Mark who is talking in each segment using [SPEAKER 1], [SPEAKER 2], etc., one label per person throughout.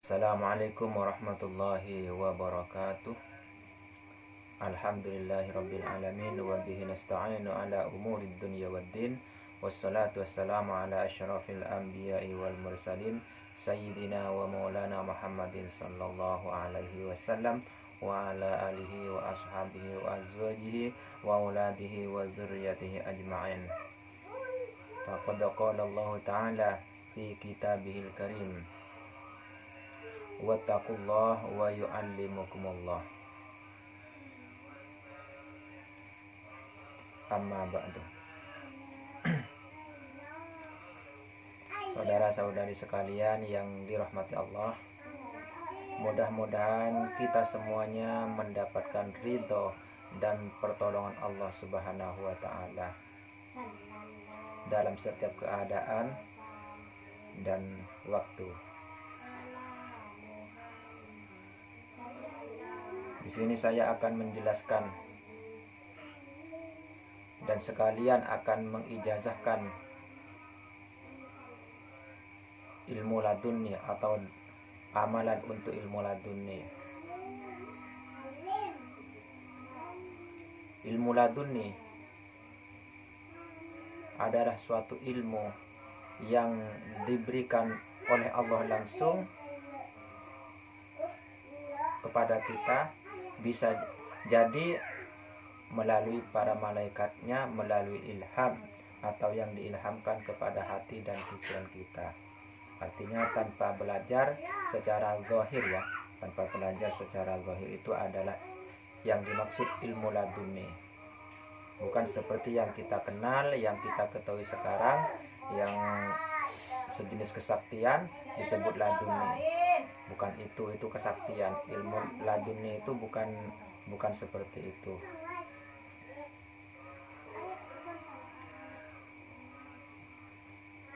[SPEAKER 1] Assalamualaikum warahmatullahi wabarakatuh. Alhamdulillahirabbil alamin wa bihi nasta'inu ala umurid dunya waddin. Wassalatu wassalamu ala asyrafil anbiya'i wal mursalin sayyidina wa maulana Muhammadin sallallahu alaihi wasallam wa ala alihi wa ashabihi wa azwajihi wa auladihi wa dzurriyyatihi ajma'in. Faqad qala Allah ta'ala fi kitabihil karim, wattaqullah wa yu'allimukumullah. Amma ba'du. Saudara-saudari sekalian yang dirahmati Allah, mudah-mudahan kita semuanya mendapatkan ridho dan pertolongan Allah Subhanahu wa ta'ala dalam setiap keadaan dan waktu. Di sini saya akan menjelaskan dan sekalian akan mengijazahkan ilmu ladunni atau amalan untuk ilmu ladunni. Ilmu ladunni adalah suatu ilmu yang diberikan oleh Allah langsung kepada kita, bisa jadi melalui para malaikatnya, melalui ilham atau yang diilhamkan kepada hati dan pikiran kita. Artinya tanpa belajar secara zahir ya, tanpa belajar secara zahir itu adalah yang dimaksud ilmu laduni. Bukan seperti yang kita kenal, yang kita ketahui sekarang, yang sejenis kesaktian disebut laduni. Bukan itu kesaktian. Ilmu laduni itu bukan seperti itu.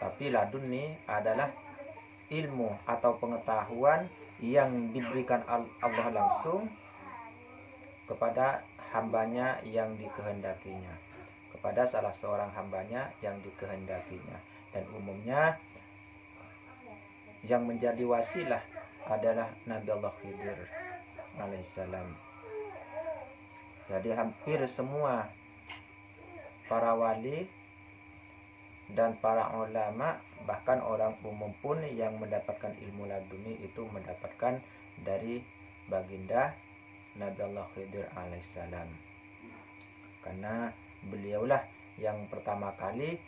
[SPEAKER 1] Tapi laduni adalah ilmu atau pengetahuan yang diberikan Allah langsung kepada hambanya yang dikehendakinya, kepada salah seorang hambanya yang dikehendakinya. Dan umumnya yang menjadi wasilah adalah Nabi Allah Khidir alaihissalam. Jadi hampir semua para wali dan para ulama, bahkan orang umum pun yang mendapatkan ilmu laduni itu mendapatkan dari baginda Nabi Allah Khidir alaihissalam. Karena beliaulah yang pertama kali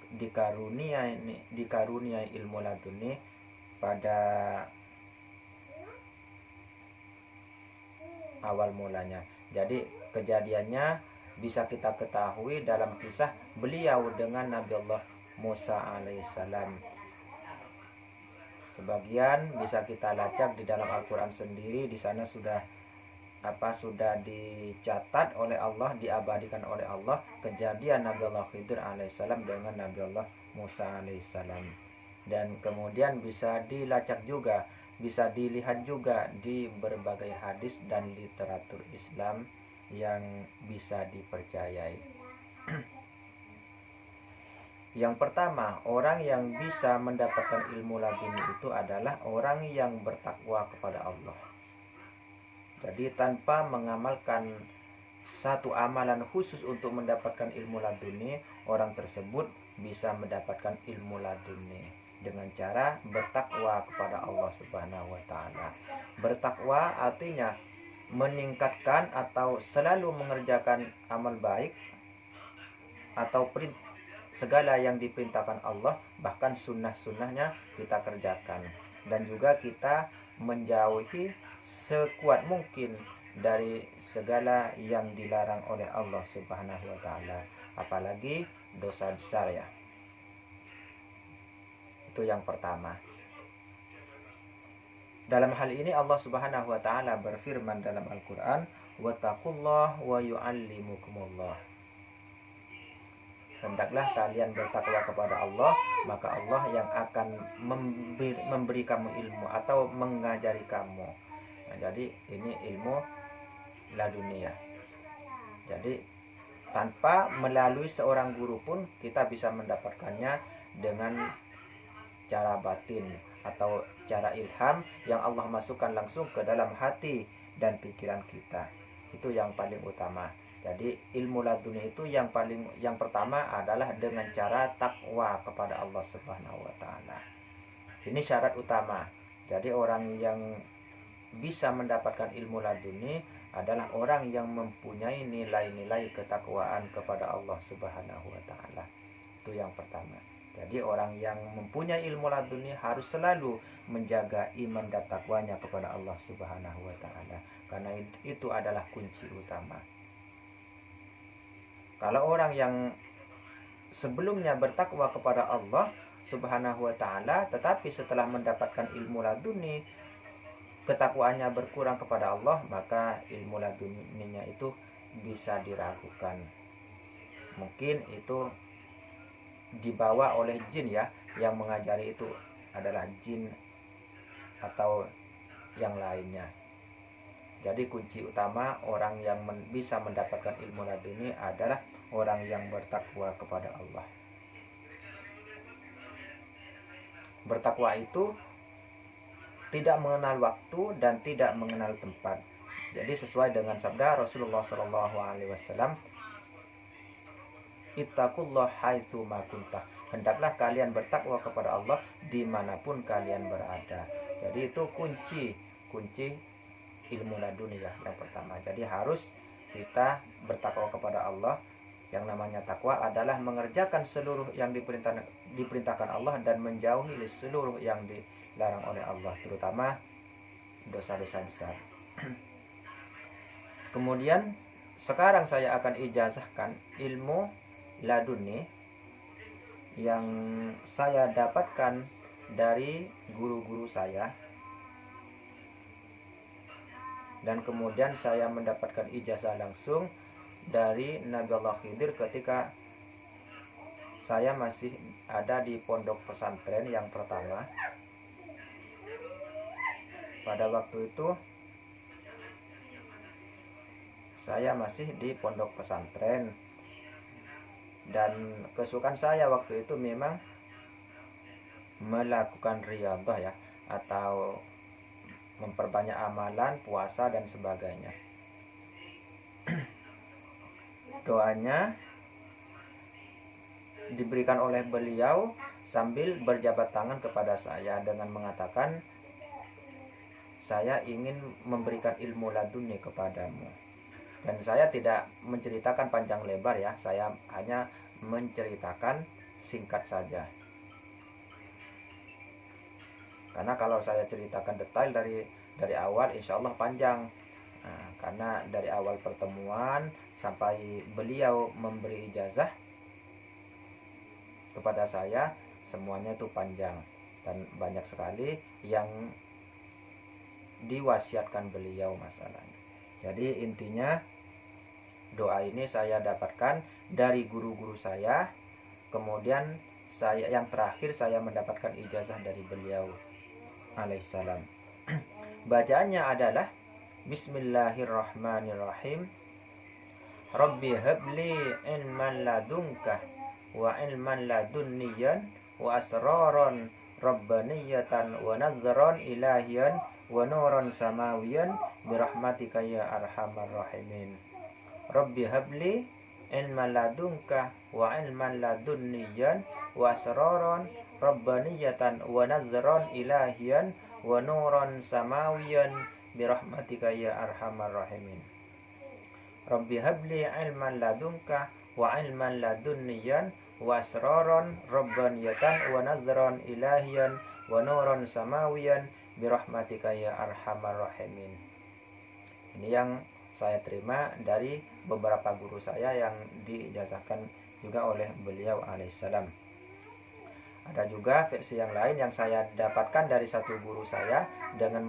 [SPEAKER 1] dikaruniai ilmu laduni pada awal mulanya. Jadi kejadiannya bisa kita ketahui dalam kisah beliau dengan Nabi Allah Musa alaihissalam. Sebagian bisa kita lacak di dalam Al-Quran sendiri. Di sana sudah dicatat oleh Allah, diabadikan oleh Allah kejadian Nabi Allah Khidir alaihissalam dengan Nabi Allah Musa alaihissalam. Dan kemudian bisa dilacak juga, bisa dilihat juga di berbagai hadis dan literatur Islam yang bisa dipercayai. Yang pertama, orang yang bisa mendapatkan ilmu laduni itu adalah orang yang bertakwa kepada Allah. Jadi tanpa mengamalkan satu amalan khusus untuk mendapatkan ilmu laduni, orang tersebut bisa mendapatkan ilmu laduni dengan cara bertakwa kepada Allah Subhanahu wa ta'ala. Bertakwa artinya meningkatkan atau selalu mengerjakan amal baik atau segala yang diperintahkan Allah, bahkan sunnah-sunnahnya kita kerjakan. Dan juga kita menjauhi sekuat mungkin dari segala yang dilarang oleh Allah Subhanahu wa ta'ala, apalagi dosa besar ya. Itu yang pertama. Dalam hal ini Allah Subhanahu wa ta'ala berfirman dalam Al-Quran, wattaqullah wa yu'allimukumullah. Hendaklah kalian bertakwa kepada Allah, maka Allah yang akan memberi kamu ilmu atau mengajari kamu. Nah, jadi ini ilmu ladunia. Jadi tanpa melalui seorang guru pun kita bisa mendapatkannya dengan cara batin atau secara ilham yang Allah masukkan langsung ke dalam hati dan pikiran kita. Itu yang paling utama. Jadi ilmu laduni itu yang pertama adalah dengan cara takwa kepada Allah Subhanahu wa taala. Ini syarat utama. Jadi orang yang bisa mendapatkan ilmu laduni adalah orang yang mempunyai nilai-nilai ketakwaan kepada Allah Subhanahu wa taala. Itu yang pertama. Jadi orang yang mempunyai ilmu laduni harus selalu menjaga iman dan takwanya kepada Allah Subhanahu wa taala, karena itu adalah kunci utama. Kalau orang yang sebelumnya bertakwa kepada Allah Subhanahu wa taala, tetapi setelah mendapatkan ilmu laduni ketakwaannya berkurang kepada Allah, maka ilmu laduninya itu bisa diragukan. Mungkin itu dibawa oleh jin ya, yang mengajari itu adalah jin atau yang lainnya. Jadi kunci utama orang yang bisa mendapatkan ilmu laduni adalah orang yang bertakwa kepada Allah. Bertakwa itu tidak mengenal waktu dan tidak mengenal tempat. Jadi sesuai dengan sabda Rasulullah SAW, ittaqullah haitsu ma kunta. Hendaklah kalian bertakwa kepada Allah dimanapun kalian berada. Jadi itu kunci ilmu laduni ya, yang pertama. Jadi harus kita bertakwa kepada Allah. Yang namanya takwa adalah mengerjakan seluruh yang diperintahkan Allah dan menjauhi seluruh yang dilarang oleh Allah, terutama dosa-dosa besar. Kemudian sekarang saya akan ijazahkan ilmu laduni yang saya dapatkan dari guru-guru saya, dan kemudian saya mendapatkan ijazah langsung dari Nabi Allah Khidir ketika saya masih ada di pondok pesantren yang pertama. Pada waktu itu saya masih di pondok pesantren, dan kesukaan saya waktu itu memang melakukan riyadhah ya, atau memperbanyak amalan, puasa dan sebagainya. Doanya diberikan oleh beliau sambil berjabat tangan kepada saya dengan mengatakan, saya ingin memberikan ilmu laduni kepadamu. Dan saya tidak menceritakan panjang lebar ya, saya hanya menceritakan singkat saja. Karena kalau saya ceritakan detail dari awal, insya Allah panjang. Nah, karena dari awal pertemuan sampai beliau memberi ijazah kepada saya, semuanya itu panjang dan banyak sekali yang diwasiatkan beliau masalahnya. Jadi intinya doa ini saya dapatkan dari guru-guru saya. Kemudian yang terakhir saya mendapatkan ijazah dari beliau alaihissalam. Bacaannya adalah Bismillahirrahmanirrahim. Rabbi habli ilman ladunka wa ilman ladunniyan wa asraran rabbaniyatan wa nadzaran ilahiyan wa nuran samawiyan birahmatika ya arhamar rahimin. Rabbi habli ilman ladunka wa ilman ladunniyan wa asraran rabbaniyatan wa nadzaran ilahiyan wa nuran samawiyan birahmatika ya arhamar rahimin. Rabbi habli ilman ladunka wa ilman ladunniyan wa asraran rabbaniyatan wa nadzaran ilahiyan wa nuran samawiyan birahmatika ya arhamar rahimin. Ini yang saya terima dari beberapa guru saya yang diijazahkan juga oleh beliau alaihissalam. Ada juga versi yang lain yang saya dapatkan dari satu guru saya dengan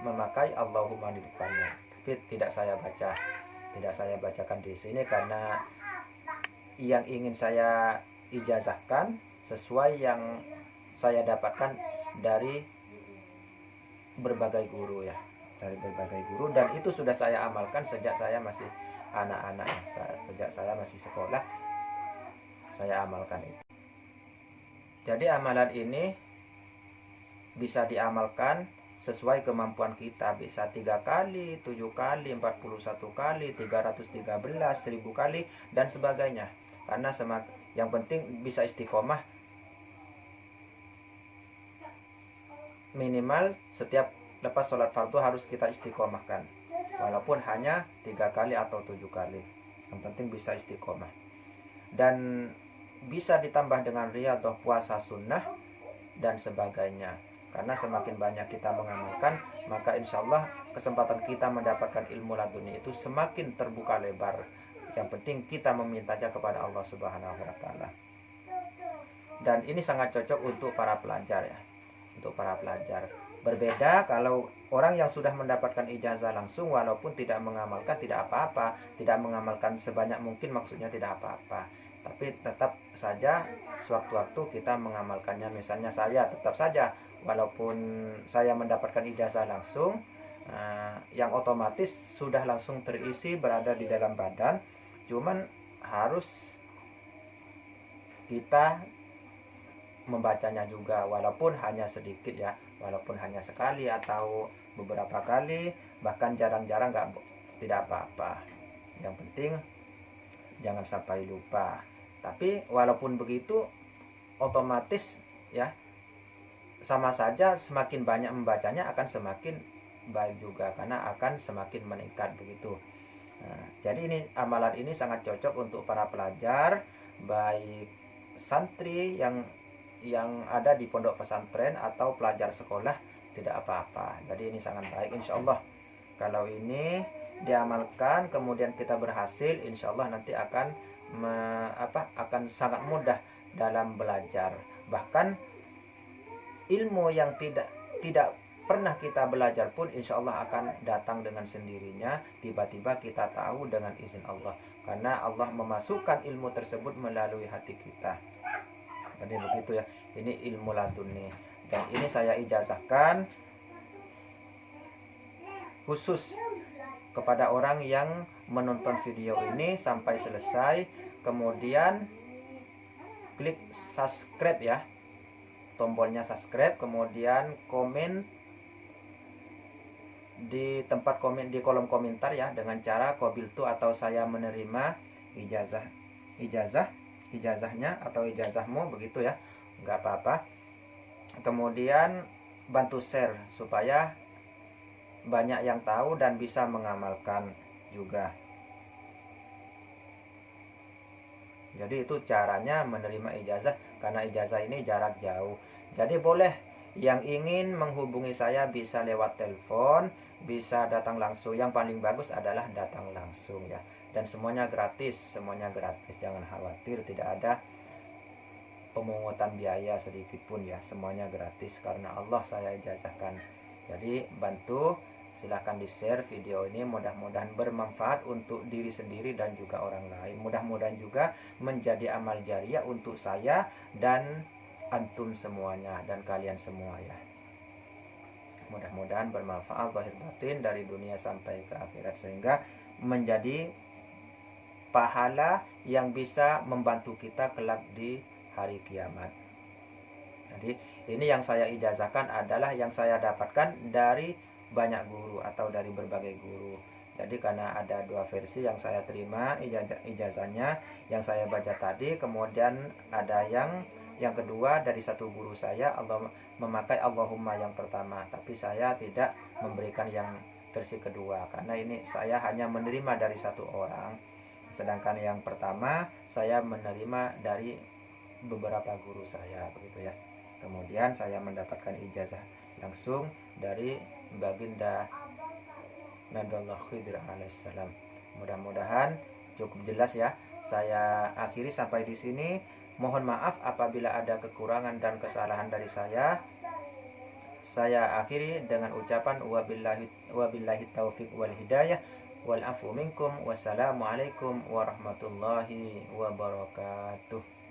[SPEAKER 1] memakai Allahumma di depannya. Tapi tidak saya bacakan di sini karena yang ingin saya ijazahkan sesuai yang saya dapatkan dari berbagai guru ya, dari berbagai guru, dan itu sudah saya amalkan sejak saya masih anak-anak ya. Sejak saya masih sekolah saya amalkan itu. Jadi amalan ini bisa diamalkan sesuai kemampuan kita, bisa 3 kali, 7 kali, 41 kali, 313, 1000 kali, dan sebagainya. Karena yang penting bisa istiqomah, minimal setiap lepas sholat fardu harus kita istiqomahkan, walaupun hanya 3 kali atau 7 kali. Yang penting bisa istiqomah. Dan bisa ditambah dengan riyadhah, puasa sunnah, dan sebagainya. Karena semakin banyak kita mengamalkan, maka insya Allah kesempatan kita mendapatkan ilmu laduni itu semakin terbuka lebar. Yang penting kita memintanya kepada Allah Subhanahu wa Ta'ala. Dan ini sangat cocok untuk para pelajar ya. Untuk para pelajar. Berbeda kalau orang yang sudah mendapatkan ijazah langsung, walaupun tidak mengamalkan tidak apa-apa, tidak mengamalkan sebanyak mungkin, maksudnya tidak apa-apa. Tapi tetap saja sewaktu-waktu kita mengamalkannya. Misalnya saya tetap saja, walaupun saya mendapatkan ijazah langsung, yang otomatis sudah langsung terisi berada di dalam badan, cuman harus kita membacanya juga, walaupun hanya sedikit ya, walaupun hanya sekali atau beberapa kali, bahkan jarang-jarang tidak apa-apa. Yang penting jangan sampai lupa. Tapi walaupun begitu, otomatis ya, sama saja semakin banyak membacanya akan semakin baik juga, karena akan semakin meningkat begitu. Jadi ini amalan ini sangat cocok untuk para pelajar, baik santri yang ada di pondok pesantren atau pelajar sekolah, tidak apa-apa. Jadi ini sangat baik, insya Allah. Kalau ini diamalkan kemudian kita berhasil, insya Allah nanti akan sangat mudah dalam belajar. Bahkan ilmu yang tidak pernah kita belajar pun insya Allah akan datang dengan sendirinya. Tiba-tiba kita tahu dengan izin Allah, karena Allah memasukkan ilmu tersebut melalui hati kita. Jadi begitu ya, ini ilmu laduni. Dan ini saya ijazahkan khusus kepada orang yang menonton video ini sampai selesai, kemudian klik subscribe ya, tombolnya subscribe, kemudian komen di tempat komen di kolom komentar ya, dengan cara qabiltu atau saya menerima ijazahnya atau ijazahmu begitu ya, nggak apa-apa. Kemudian bantu share supaya banyak yang tahu dan bisa mengamalkan juga. Jadi itu caranya menerima ijazah, karena ijazah ini jarak jauh. Jadi boleh yang ingin menghubungi saya bisa lewat telepon, bisa datang langsung. Yang paling bagus adalah datang langsung ya. Dan semuanya gratis, jangan khawatir, tidak ada pemungutan biaya sedikit pun ya. Semuanya gratis karena Allah saya ijazahkan. Jadi bantu, silahkan di-share video ini, mudah-mudahan bermanfaat untuk diri sendiri dan juga orang lain. Mudah-mudahan juga menjadi amal jariah untuk saya dan antum semuanya dan kalian semua ya. Mudah-mudahan bermanfaat zahir batin dari dunia sampai ke akhirat, sehingga menjadi pahala yang bisa membantu kita kelak di hari kiamat. Jadi ini yang saya ijazahkan adalah yang saya dapatkan dari banyak guru atau dari berbagai guru. Jadi karena ada dua versi yang saya terima ijazahnya, yang saya baca tadi, kemudian ada yang kedua dari satu guru saya, Allah memakai Allahumma yang pertama, tapi saya tidak memberikan yang versi kedua karena ini saya hanya menerima dari satu orang, sedangkan yang pertama saya menerima dari beberapa guru saya begitu ya. Kemudian saya mendapatkan ijazah langsung dari Baginda Nabiullah Khidir alaihissalam. Mudah-mudahan cukup jelas ya. Saya akhiri sampai di sini. Mohon maaf apabila ada kekurangan dan kesalahan dari saya. Saya akhiri dengan ucapan wabillahi taufiq wal hidayah wal afu minkum. Wassalamualaikum warahmatullahi wabarakatuh.